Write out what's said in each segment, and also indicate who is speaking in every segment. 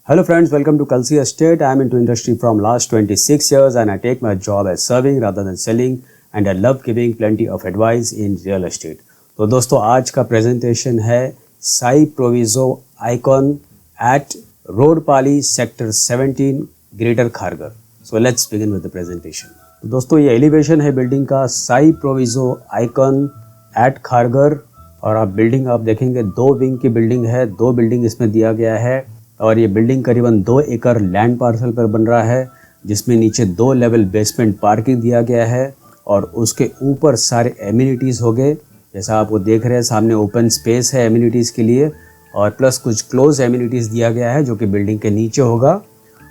Speaker 1: Hello friends, welcome to Kalsi Estate. I am into industry from last 26 years and I take my job as serving rather than selling and I love giving plenty of advice in real estate. तो दोस्तों आज का presentation है Sai Proviso icon at road Pali sector 17 greater Kharghar. So let's begin with the presentation. तो दोस्तों ये elevation है building का Sai Proviso icon at Kharghar और आप बिल्डिंग आप देखेंगे 2 विंग की बिल्डिंग है. 2 बिल्डिंग इसमें दिया गया है और ये बिल्डिंग करीबन 2 एकड़ लैंड पार्सल पर बन रहा है जिसमें नीचे 2 लेवल बेसमेंट पार्किंग दिया गया है और उसके ऊपर सारे एमिनिटीज़ हो गए. जैसा आप वो देख रहे हैं सामने ओपन स्पेस है एमिनिटीज़ के लिए और प्लस कुछ क्लोज एमिनिटीज़ दिया गया है जो कि बिल्डिंग के नीचे होगा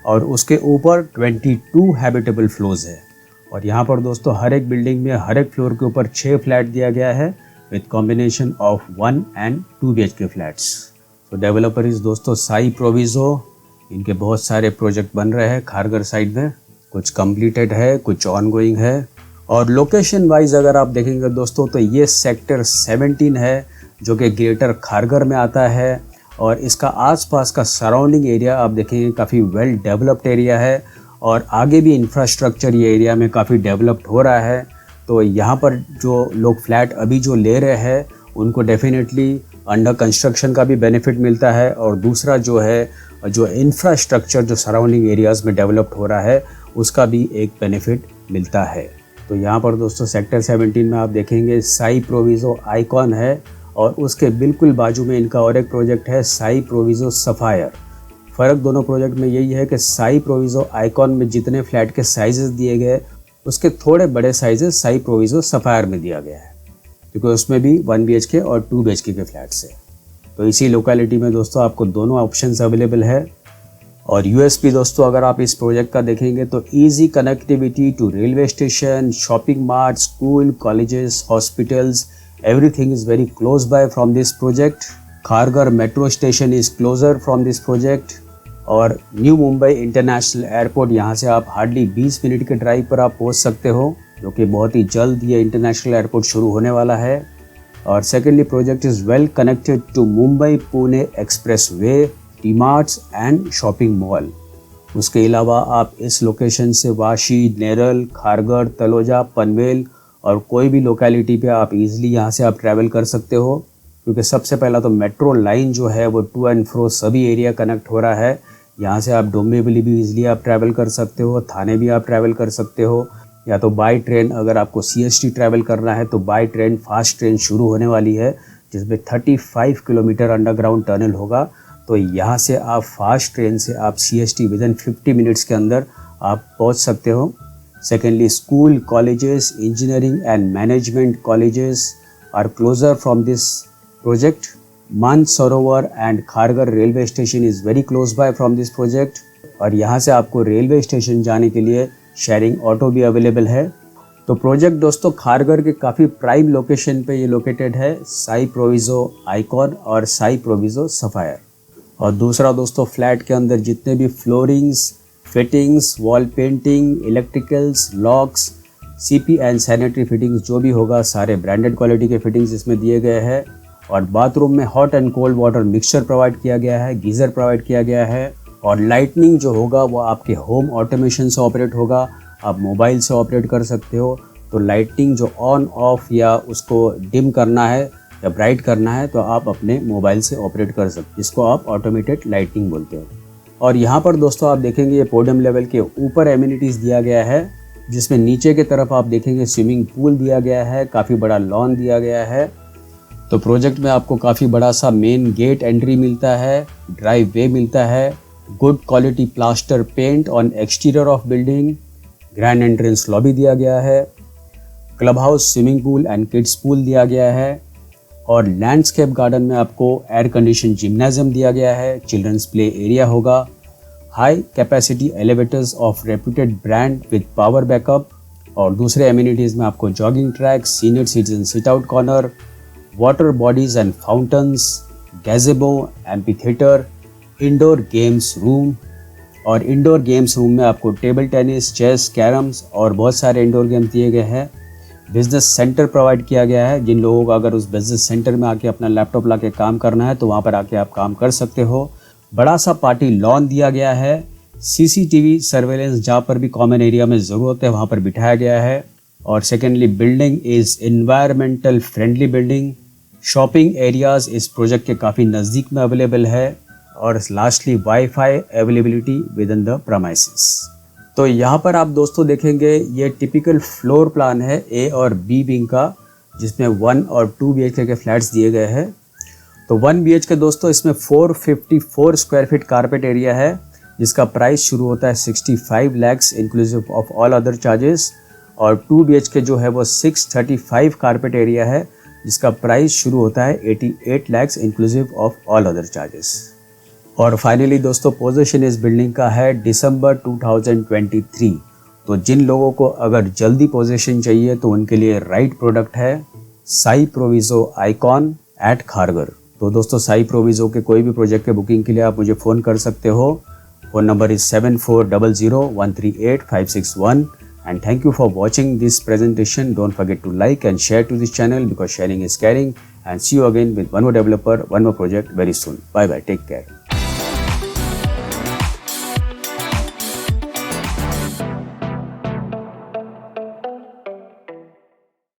Speaker 1: और उसके ऊपर 22 हैबिटेबल फ्लोर्स है. और यहाँ पर दोस्तों हर एक बिल्डिंग में हर एक फ्लोर के ऊपर 6 फ्लैट दिया गया है with combination of 1 and 2 BHK flats. तो डेवलपर इस दोस्तों साई प्रोविजो. इनके बहुत सारे प्रोजेक्ट बन रहे हैं खारगर साइड में. कुछ कंप्लीटेड है, कुछ ऑनगोइंग है. और लोकेशन वाइज अगर आप देखेंगे दोस्तों तो ये सेक्टर 17 है जो कि ग्रेटर खारगर में आता है और इसका आसपास का सराउंडिंग एरिया आप देखेंगे काफ़ी वेल डेवलप्ड एरिया है और आगे भी इंफ्रास्ट्रक्चर ये एरिया में काफ़ी डेवलप्ड हो रहा है. तो यहाँ पर जो लोग फ्लैट अभी जो ले रहे हैं उनको डेफिनेटली अंडर कंस्ट्रक्शन का भी बेनिफिट मिलता है और दूसरा जो है जो इंफ्रास्ट्रक्चर जो सराउंडिंग एरियाज़ में डेवलप्ड हो रहा है उसका भी एक बेनिफिट मिलता है. तो यहाँ पर दोस्तों सेक्टर 17 में आप देखेंगे साई प्रोविजो आइकॉन है और उसके बिल्कुल बाजू में इनका और एक प्रोजेक्ट है साई प्रोविजो सफ़ायर. फ़र्क दोनों प्रोजेक्ट में यही है कि साई प्रोविजो आइकॉन में जितने फ्लैट के साइजेस दिए गए उसके थोड़े बड़े साइजेस साई प्रोविजो सफ़ायर में दिया गया है क्योंकि उसमें भी 1 BHK और 2 BHK के फ्लैट्स है. तो इसी लोकेलिटी में दोस्तों आपको दोनों ऑप्शंस अवेलेबल है. और यूएसपी दोस्तों अगर आप इस प्रोजेक्ट का देखेंगे तो easy connectivity to railway station, shopping mart, school, colleges, hospitals, everything is very close by from this project. Kharghar metro station is closer from this project और न्यू मुंबई इंटरनेशनल एयरपोर्ट यहाँ से आप हार्डली 20 मिनट के drive पर आप पहुँच सकते हो जो कि बहुत ही जल्द ये इंटरनेशनल एयरपोर्ट शुरू होने वाला है. और secondly project is well connected to Mumbai Pune express way, D Marts and shopping mall. उसके अलावा आप इस लोकेशन से वाशी, नेरल, खारगर, तलोजा, पनवेल और कोई भी लोकेलिटी पे आप इजीली यहाँ से आप ट्रैवल कर सकते हो क्योंकि सबसे पहला तो मेट्रो लाइन जो है वो टू एंड फ्रो सभी एरिया कनेक्ट हो रहा है. यहाँ से आप डोंबिवली भी इजीली आप ट्रैवल कर सकते हो, थाने भी आप ट्रैवल कर सकते हो या तो बाय ट्रेन. अगर आपको CST ट्रैवल करना है तो बाय ट्रेन फास्ट ट्रेन शुरू होने वाली है जिसमें 35 किलोमीटर अंडरग्राउंड टनल होगा. तो यहाँ से आप फास्ट ट्रेन से आप CST विदिन 50 मिनट्स के अंदर आप पहुँच सकते हो. Secondly school, colleges, engineering and management colleges are closer from this project. Mansarovar and Kharghar railway station is very close by from this project और यहाँ से आपको रेलवे स्टेशन जाने के लिए शेयरिंग ऑटो भी अवेलेबल है. तो प्रोजेक्ट दोस्तों खारगर के काफ़ी प्राइम लोकेशन पे ये लोकेटेड है साई प्रोविजो आइकॉन और साई प्रोविजो सफ़ायर. और दूसरा दोस्तों फ्लैट के अंदर जितने भी floorings, fittings, wall painting, electricals, locks, CP and sanitary fittings जो भी होगा सारे ब्रांडेड क्वालिटी के फिटिंग्स इसमें दिए गए हैं. और बाथरूम में hot and cold water mixture provide किया गया है, गीज़र प्रोवाइड किया गया है और लाइटनिंग जो होगा वो आपके होम ऑटोमेशन से ऑपरेट होगा. आप मोबाइल से ऑपरेट कर सकते हो. तो लाइटिंग जो ऑन ऑफ या उसको डिम करना है या ब्राइट करना है तो आप अपने मोबाइल से ऑपरेट कर सकते हो, जिसको आप ऑटोमेटेड लाइटिंग बोलते हो. और यहाँ पर दोस्तों आप देखेंगे ये पोडियम लेवल के ऊपर एमिनिटीज़ दिया गया है जिसमें नीचे की तरफ आप देखेंगे स्विमिंग पूल दिया गया है, काफ़ी बड़ा लॉन दिया गया है. तो प्रोजेक्ट में आपको काफ़ी बड़ा सा मेन गेट एंट्री मिलता है, ड्राइव वे मिलता है, good quality plaster paint on exterior of building, grand entrance lobby दिया गया है, club house, swimming pool and kids pool दिया गया है और लैंडस्केप गार्डन में आपको एयर कंडीशन जिम्नाजियम दिया गया है, चिल्ड्रंस प्ले एरिया होगा, high capacity elevators of reputed brand with power backup और दूसरे एमिनिटीज़ में आपको jogging track, senior citizen sit out corner, water bodies and fountains, gazebo, amphitheatre, indoor games room और indoor games room में आपको table tennis, chess, कैरम्स और बहुत सारे इंडोर गेम्स दिए गए हैं. बिजनेस सेंटर प्रोवाइड किया गया है. जिन लोगों को अगर उस बिजनेस सेंटर में आके अपना लैपटॉप ला के काम करना है तो वहाँ पर आके आप काम कर सकते हो. बड़ा सा पार्टी लॉन दिया गया है। सीसीटीवी सर्वेलेंस जहाँ पर भी कॉमन एरिया में ज़रूरत है वहाँ पर बिठाया गया है। और secondly, building is environmental friendly building. Shopping areas इस प्रोजेक्ट के काफ़ी नज़दीक में अवेलेबल है। और lastly, wifi availability with in the premises. तो यहाँ पर आप दोस्तों देखेंगे ये टिपिकल फ्लोर प्लान है ए और बी विंग का, जिसमें 1 और 2 BHK के फ्लैट्स दिए गए हैं। तो 1 BHK दोस्तों इसमें 454 स्क्वायर फीट कारपेट एरिया है, जिसका प्राइस शुरू होता है 65 lakhs inclusive of all other charges. और 2 BHK जो है वो 635 कारपेट एरिया है, जिसका प्राइस शुरू होता है 88 lakhs inclusive of all other charges. और फाइनली दोस्तों, पोजीशन इस बिल्डिंग का है दिसंबर 2023। तो जिन लोगों को अगर जल्दी पोजीशन चाहिए तो उनके लिए राइट प्रोडक्ट है Sai Proviso icon at Kharghar. तो दोस्तों, साई प्रोविजो के कोई भी प्रोजेक्ट के बुकिंग के लिए आप मुझे फ़ोन कर सकते हो। Phone number is 7400138561। And thank you for watching this presentation. Don't forget to like and share to this channel because sharing is caring. And see you again with one more developer, one more project very soon. Bye bye. Take care.